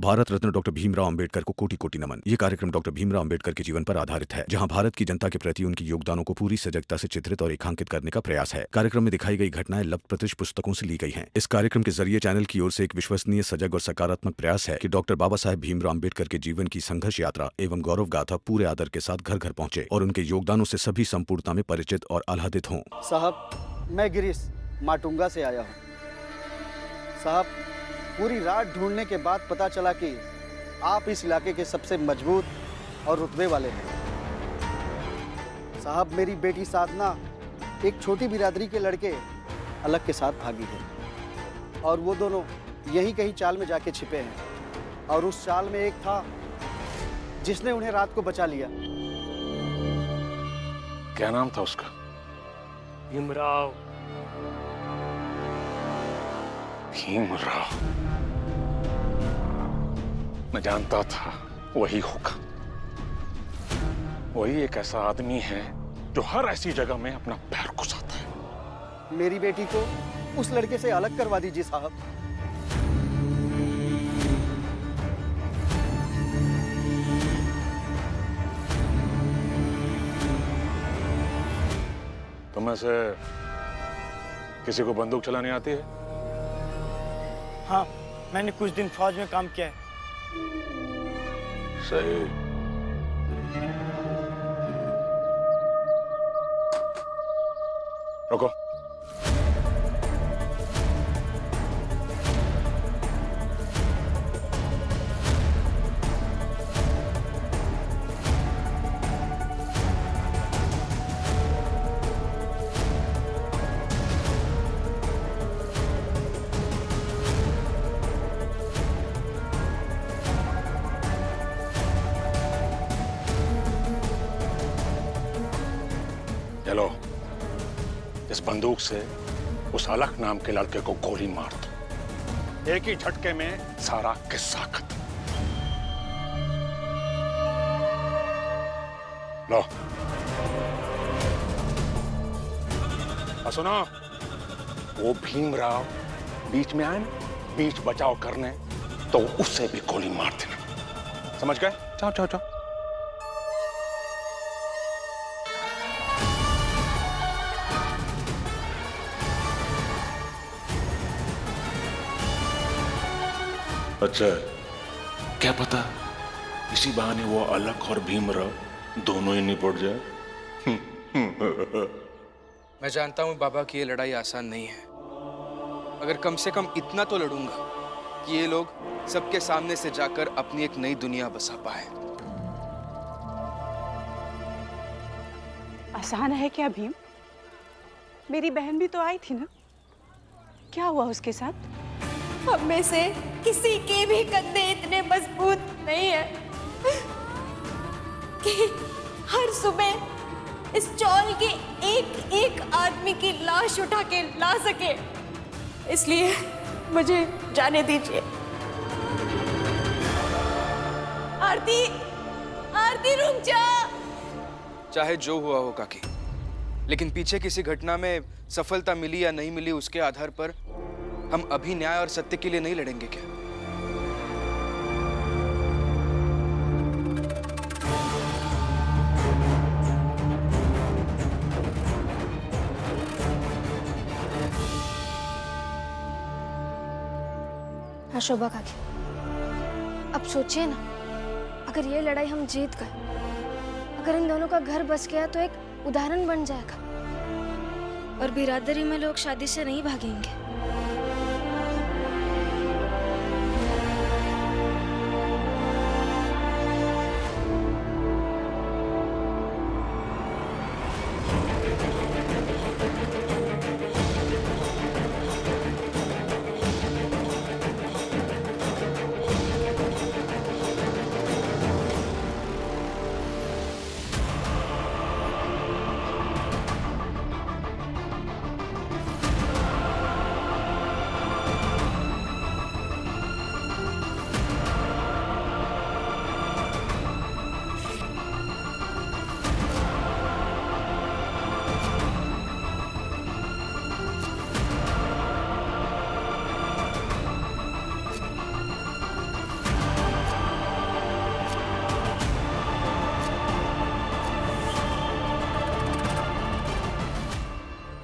Bharat Ratna doctor Bhimrao Ambedkar को कोटि कोटि नमन। ये कार्यक्रम डॉक्टर भीमराव अंबेडकर के जीवन पर आधारित है, जहां भारत की जनता के प्रति उनके योगदानों को पूरी सजगता से चित्रित और रेखांकित करने का प्रयास है। कार्यक्रम में दिखाई गई घटनाएं लब्ध पुस्तकों से ली गई हैं। इस कार्यक्रम के जरिए चैनल की ओर से एक विश्वसनीय, सजग और सकारात्मक प्रयास है कि डॉक्टर बाबा साहेब भीमराव अंबेडकर के जीवन की संघर्ष यात्रा एवं गौरव गाथा पूरे आदर के साथ घर घर पहुंचे और उनके योगदानों से सभी संपूर्णता में परिचित और आह्लादित हों। साहब, मैं गिरीश माटुंगा से आया हूँ। साहब, पूरी रात ढूंढने के बाद पता चला कि आप इस इलाके के सबसे मजबूत और रुतबे वाले हैं। साहब, मेरी बेटी साधना एक छोटी बिरादरी के लड़के अलग के साथ भागी है और वो दोनों यहीं कहीं चाल में जाके छिपे हैं और उस चाल में एक था जिसने उन्हें रात को बचा लिया। क्या नाम था उसका? भीमराव। भीमराव, मैं जानता था वही होगा। वही एक ऐसा आदमी है जो हर ऐसी जगह में अपना पैर घुसाता है। मेरी बेटी को उस लड़के से अलग करवा दीजिए साहब। तुम्हें से किसी को बंदूक चलानी आती है? हाँ, मैंने कुछ दिन फौज में काम किया है। सही। रुको। चलो, इस बंदूक से उस अलख नाम के लड़के को गोली मार दो। एक ही झटके में सारा किस्सा खत्म। लो। और सुनो, वो भीमराव बीच में आए ना, बीच बचाव करने, तो उससे भी गोली मार देना। समझ गए? जाओ जाओ जाओ। अच्छा, क्या पता इसी बहाने वो अलख और भीमराव दोनों ही निपट जाए। मैं जानता हूं बाबा कि ये लड़ाई आसान नहीं है, मगर कम से कम इतना तो लड़ूंगा कि ये लोग सबके सामने से जाकर अपनी एक नई दुनिया बसा पाए। आसान है क्या भीम? मेरी बहन भी तो आई थी ना, क्या हुआ उसके साथ? हम में से किसी के भी कंधे इतने मजबूत नहीं है कि हर सुबह इस चौल के एक एक आदमी की लाश उठा के ला सके। इसलिए मुझे जाने दीजिए। आरती, आरती रुक जा। चाहे जो हुआ हो काकी, लेकिन पीछे किसी घटना में सफलता मिली या नहीं मिली उसके आधार पर हम अभी न्याय और सत्य के लिए नहीं लड़ेंगे क्या? हाँ शोभा काकी, अब सोचिए ना, अगर ये लड़ाई हम जीत गए, अगर इन दोनों का घर बस गया तो एक उदाहरण बन जाएगा और बिरादरी में लोग शादी से नहीं भागेंगे।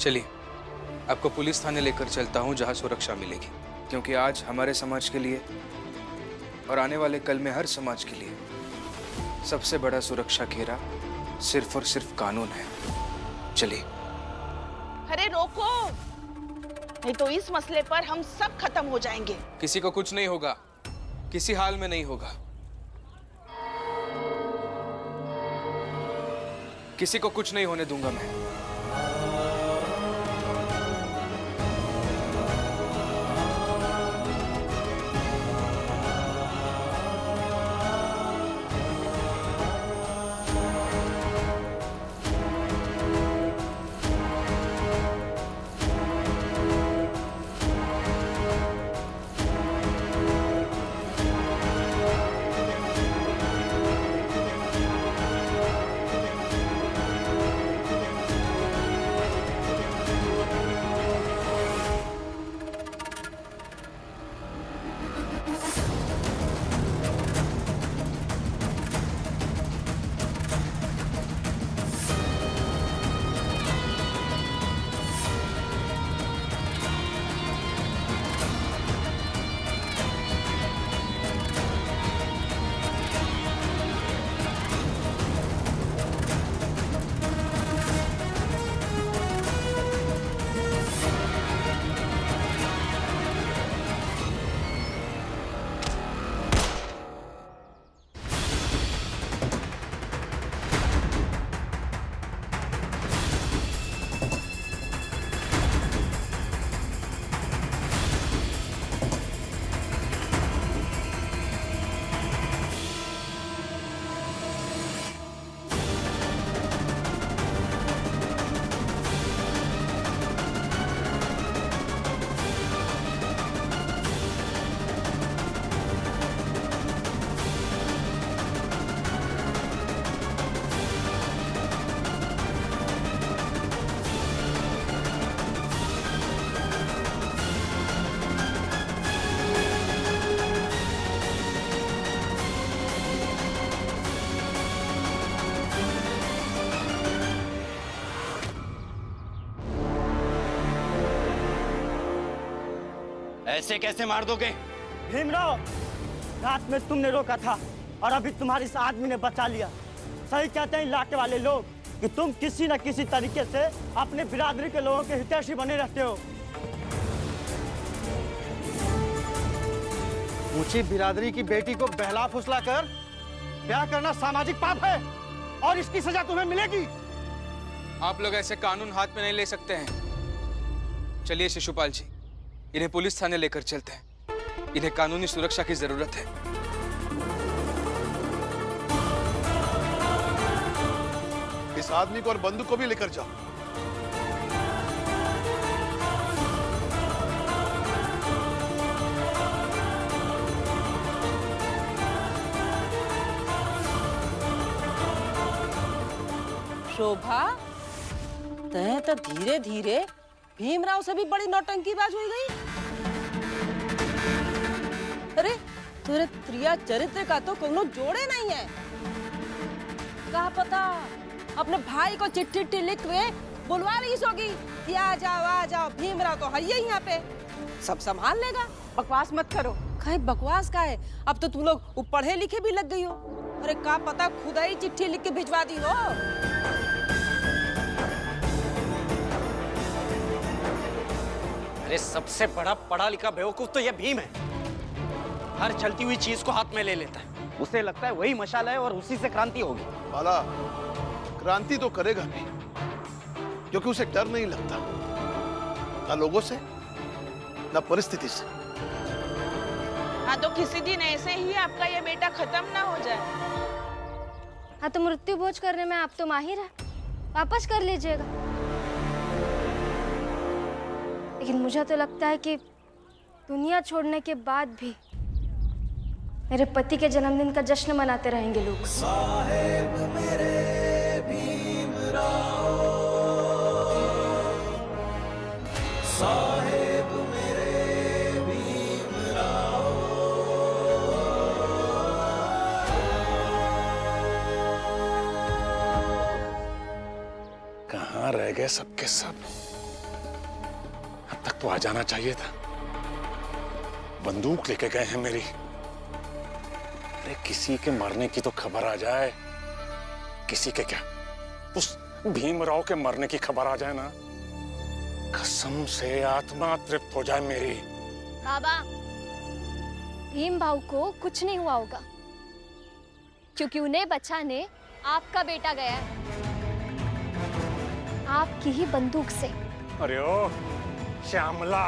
चलिए, आपको पुलिस थाने लेकर चलता हूँ जहाँ सुरक्षा मिलेगी, क्योंकि आज हमारे समाज के लिए और आने वाले कल में हर समाज के लिए सबसे बड़ा सुरक्षा घेरा सिर्फ और सिर्फ कानून है। चलिए। अरे रोको, नहीं तो इस मसले पर हम सब खत्म हो जाएंगे। किसी को कुछ नहीं होगा, किसी हाल में नहीं होगा। किसी को कुछ नहीं होने दूंगा मैं। ऐसे कैसे मार दोगे? भीमराव, रात में तुमने रोका था और अभी तुम्हारे इस आदमी ने बचा लिया। सही कहते हैं इलाके वाले लोग कि तुम किसी न किसी तरीके से अपने बिरादरी के लोगों के हितैषी बने रहते हो। ऊंची बिरादरी की बेटी को बहला फुसला कर ब्याह करना सामाजिक पाप है और इसकी सजा तुम्हें मिलेगी। आप लोग ऐसे कानून हाथ में नहीं ले सकते हैं। चलिए शिशुपाल जी, इन्हें पुलिस थाने लेकर चलते हैं। इन्हें कानूनी सुरक्षा की जरूरत है। इस आदमी को और बंदूक को भी लेकर जाओ। शोभा, तय तो धीरे धीरे भीमराव से भी बड़ी नौटंकीबाज हो गई। अरे तेरे त्रिया चरित्र का तो कोनो जोड़े नहीं है। क्या पता अपने भाई को चिट्ठी लिख के बुलवा ली होगी कि आ जाओ, भीमराव तो है ही यहाँ पे, सब संभाल लेगा। बकवास मत करो। कहीं बकवास का है, अब तो तुम लोग पढ़े लिखे भी लग गई हो। अरे क्या पता खुदा ही चिट्ठी लिख के भिजवा दी हो। अरे सबसे बड़ा पढ़ा लिखा बेवकूफ तो ये भीम है। हर चलती हुई चीज को हाथ में ले लेता है। उसे लगता है वही मशाल है और उसी से क्रांति होगी। बाला, क्रांति तो करेगा नहीं, क्योंकि उसे डर नहीं लगता, ना लोगों से ना परिस्थिति से। हाँ तो किसी दिन ऐसे ही आपका ये बेटा खत्म ना हो जाए। हाँ तो मृत्यु भोज करने में आप तो माहिर है, वापस कर लीजिएगा। लेकिन मुझे तो लगता है कि दुनिया छोड़ने के बाद भी मेरे पति के जन्मदिन का जश्न मनाते रहेंगे लोग। साहेब मेरे भीमराव, साहेब मेरे भीमराव। कहाँ रह गए सबके सब? तो आ जाना चाहिए था। बंदूक लेके गए हैं मेरी। अरे किसी के मरने की तो खबर आ जाए, किसी के क्या, उस भीमराव के मरने की खबर आ जाए ना, कसम से आत्मा तृप्त हो जाए मेरी। बाबा, भीम भाऊ को कुछ नहीं हुआ होगा, क्योंकि उन्हें बचाने आपका बेटा गया है, आपकी ही बंदूक से। अरे ओ श्यामला,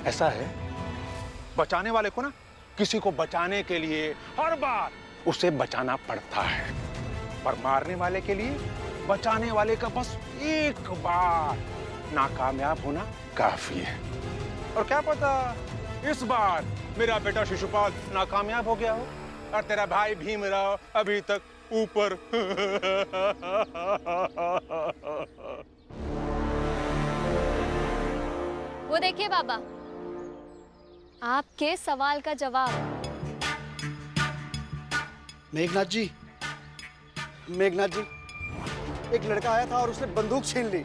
ऐसा है, बचाने वाले को ना किसी को बचाने के लिए हर बार उसे बचाना पड़ता है, पर मारने वाले के लिए बचाने वाले का बस एक बार नाकामयाब होना काफी है। और क्या पता इस बार मेरा बेटा शिशुपाल नाकामयाब हो गया हो और तेरा भाई भीमराव अभी तक ऊपर। वो देखिए बाबा, आपके सवाल का जवाब। मेघनाथ जी, मेघनाथ जी, एक लड़का आया था और उसने बंदूक छीन ली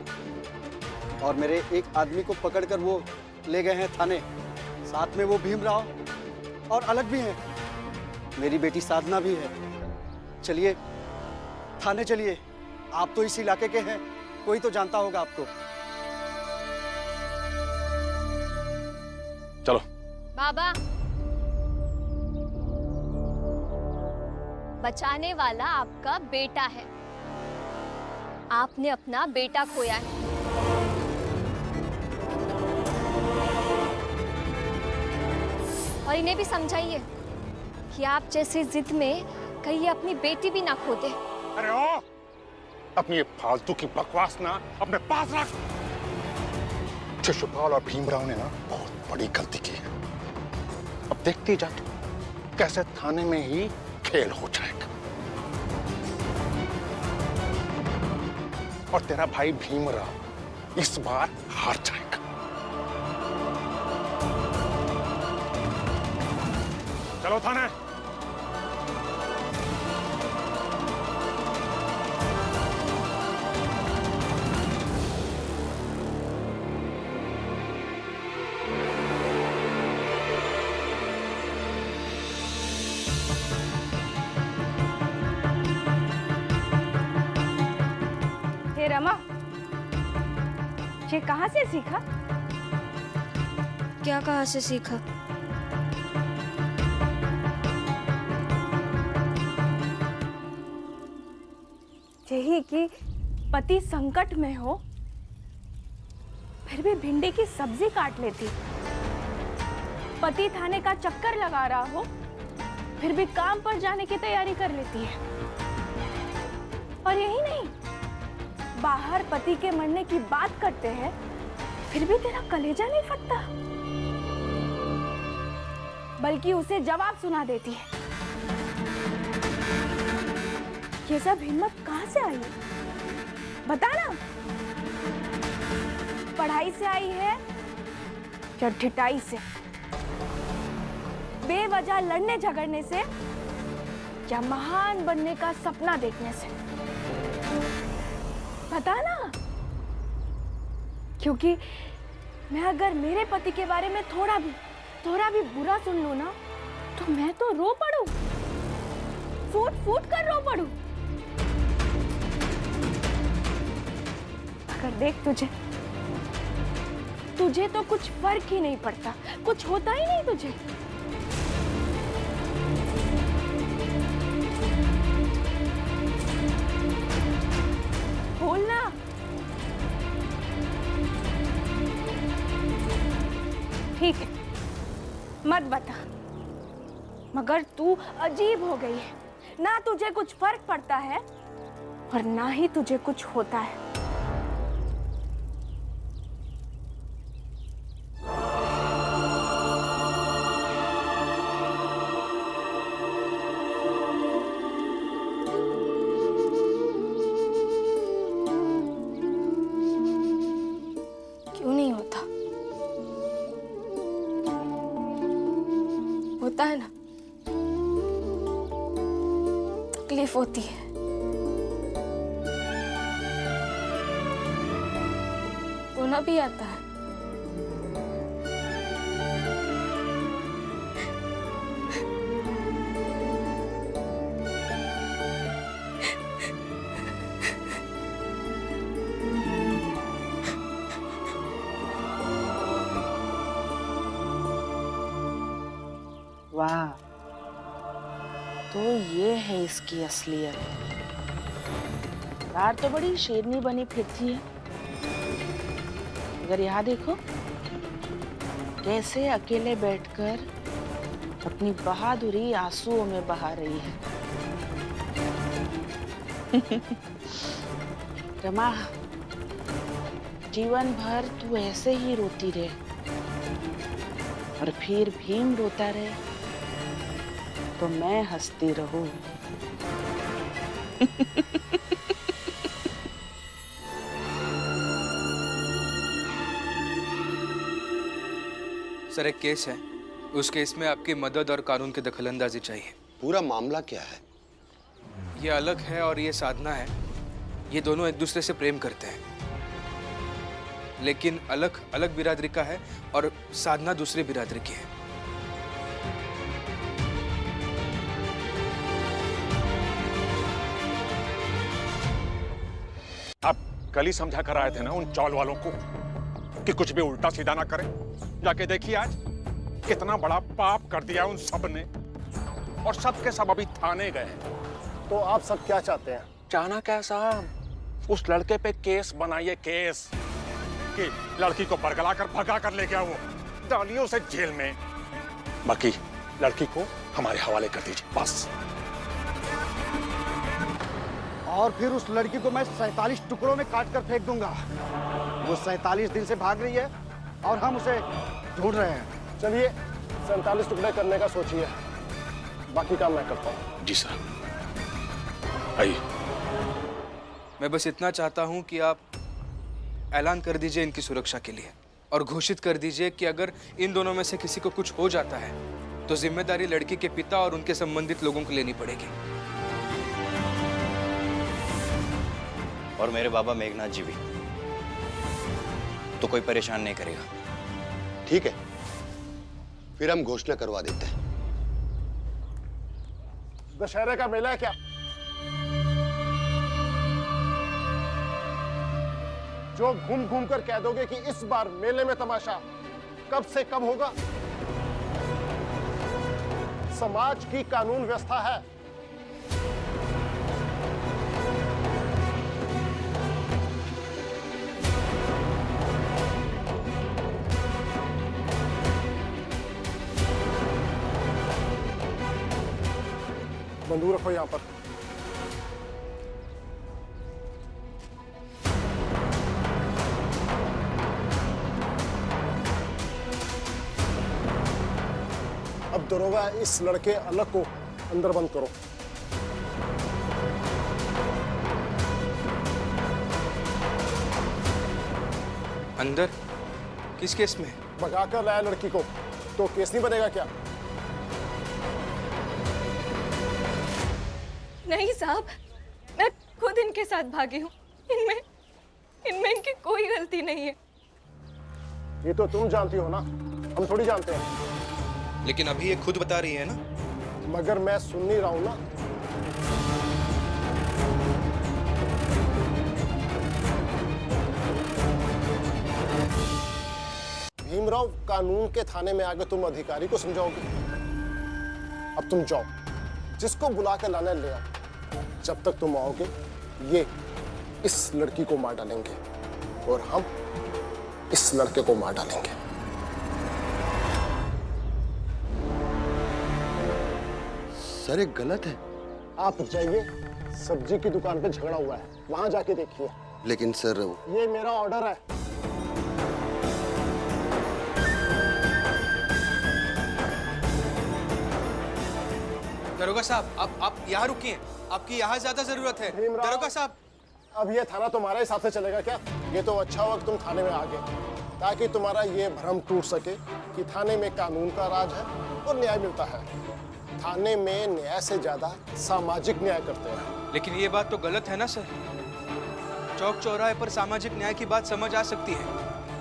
और मेरे एक आदमी को पकड़कर वो ले गए हैं थाने। साथ में वो भीमराव और अलग भी हैं, मेरी बेटी साधना भी है। चलिए थाने चलिए, आप तो इस इलाके के हैं, कोई तो जानता होगा आपको। चलो। बाबा, बचाने वाला आपका बेटा है, आपने अपना बेटा खोया है। और इन्हें भी समझाइए कि आप जैसी जिद में कहीं अपनी बेटी भी ना खो दे। अरे ओ, अपनी ये फालतू की बकवास ना अपने पास रख। शिशुपाल और भीमराव ने ना बहुत बड़ी गलती की है। अब देखती जा तू कैसे थाने में ही खेल हो जाएगा। और तेरा भाई भीमराव इस बार हार जाएगा। चलो थाने। रमा, ये कहाँ से सीखा? क्या कहाँ से सीखा? यही कि पति संकट में हो फिर भी भिंडी की सब्जी काट लेती, पति थाने का चक्कर लगा रहा हो फिर भी काम पर जाने की तैयारी कर लेती है। और यही नहीं, बाहर पति के मरने की बात करते हैं फिर भी तेरा कलेजा नहीं फटता, बल्कि उसे जवाब सुना देती है। ये सब हिम्मत कहाँ से आई? बता ना, पढ़ाई से आई है या ढिठाई से, बेवजह लड़ने झगड़ने से या महान बनने का सपना देखने से? बता ना, क्योंकि मैं अगर मेरे पति के बारे में थोड़ा भी बुरा सुन लूं ना तो मैं तो रो पड़ूं, फूट फूट कर रो पड़ूं। अगर देख तुझे तो कुछ फर्क ही नहीं पड़ता, कुछ होता ही नहीं तुझे। बोलना। ठीक है, मत बता, मगर तू अजीब हो गई है, ना तुझे कुछ फर्क पड़ता है और ना ही तुझे कुछ होता है। होता है ना, तकलीफ होती है, रोना भी आता है, वाह, तो ये है इसकी असलियत। यार तो बड़ी शेरनी बनी फिरती है, मगर यहाँ देखो कैसे अकेले बैठकर अपनी बहादुरी आंसुओं में बहा रही है। रमा, जीवन भर तू ऐसे ही रोती रहे और फिर भीम रोता रहे तो मैं हंसती रहूं। सर, एक केस है, उस केस में आपकी मदद और कानून की दखलंदाजी चाहिए। पूरा मामला क्या है? ये अलग है और ये साधना है। ये दोनों एक दूसरे से प्रेम करते हैं, लेकिन अलग अलग बिरादरी का है और साधना दूसरी बिरादरी की है। अब कल ही समझा कर आए थे ना उन चौल वालों को कि कुछ भी उल्टा सीधा ना करें। जाके देखिए आज कितना बड़ा पाप कर दिया उन सब ने, और सब के सब अभी थाने गए हैं। तो आप सब क्या चाहते हैं? चाहना क्या साहब, उस लड़के पे केस बनाइए, केस कि लड़की को बरगला कर भगा कर ले गया वो, डालिए उसे जेल में। बाकी लड़की को हमारे हवाले कर दीजिए बस। और फिर उस लड़की को मैं 47 टुकड़ों में काट कर फेंक दूंगा। वो 47 दिन से भाग रही है और हम उसे ढूंढ रहे हैं। चलिए 47 टुकड़े करने का सोचिए, बाकी काम मैं करता हूँ। जी साहब, आइए। मैं बस इतना चाहता हूं कि आप ऐलान कर दीजिए इनकी सुरक्षा के लिए और घोषित कर दीजिए कि अगर इन दोनों में से किसी को कुछ हो जाता है तो जिम्मेदारी लड़की के पिता और उनके संबंधित लोगों को लेनी पड़ेगी। और मेरे बाबा मेघनाथ जी भी, तो कोई परेशान नहीं करेगा। ठीक है, फिर हम घोषणा करवा देते हैं। दशहरे का मेला है क्या? जो घूम घूम कर कह दोगे कि इस बार मेले में तमाशा कब से कब होगा? समाज की कानून व्यवस्था है। बंदूक रखो यहां पर। अब दरोगा इस लड़के अलग को अंदर बंद करो। अंदर? किस केस में? भगा कर लाया लड़की को, तो केस नहीं बनेगा क्या? नहीं साहब, मैं खुद इनके साथ भागी हूँ। इनमें इनकी कोई गलती नहीं है। ये तो तुम जानती हो ना, हम थोड़ी जानते हैं। लेकिन अभी ये खुद बता रही है ना। मगर मैं सुन नहीं रहा हूं ना। भीमराव, कानून के थाने में आकर तुम अधिकारी को समझाओगे। अब तुम जाओ, जिसको बुला कर लाना ले आओ। जब तक तुम आओगे ये इस लड़की को मार डालेंगे और हम इस लड़के को मार डालेंगे। सर, एक गलत है। आप जाइए, सब्जी की दुकान पे झगड़ा हुआ है, वहां जाके देखिए। लेकिन सर, ये मेरा ऑर्डर है। दरोगा साहब, आप यहाँ रुकिए, आपकी यहाँ ज्यादा जरूरत है। दरोगा साहब, अब ये थाना तुम्हारे हिसाब से चलेगा क्या? ये तो अच्छा हुआ कि तुम थाने में आ गए, ताकि तुम्हारा ये भ्रम टूट सके कि थाने में कानून का राज है और न्याय मिलता है। थाने में न्याय से ज्यादा सामाजिक न्याय करते हैं। लेकिन ये बात तो गलत है ना सर। चौक चौराहे पर सामाजिक न्याय की बात समझ आ सकती है,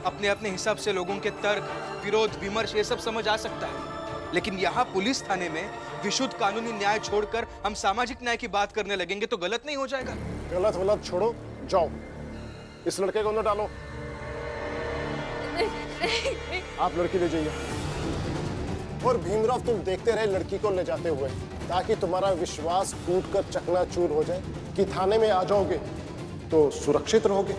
अपने अपने हिसाब से लोगों के तर्क, विरोध, विमर्श, ये सब समझ आ सकता है। लेकिन यहाँ पुलिस थाने में विशुद्ध कानूनी न्याय छोड़कर हम सामाजिक न्याय की बात करने लगेंगे तो गलत नहीं हो जाएगा? गलत वलत छोड़ो, जाओ इस लड़के को अंदर डालो। नहीं। आप लड़की ले जाइए। और भीमराव तुम देखते रहे लड़की को ले जाते हुए, ताकि तुम्हारा विश्वास टूटकर चकनाचूर हो जाए कि थाने में आ जाओगे तो सुरक्षित रहोगे।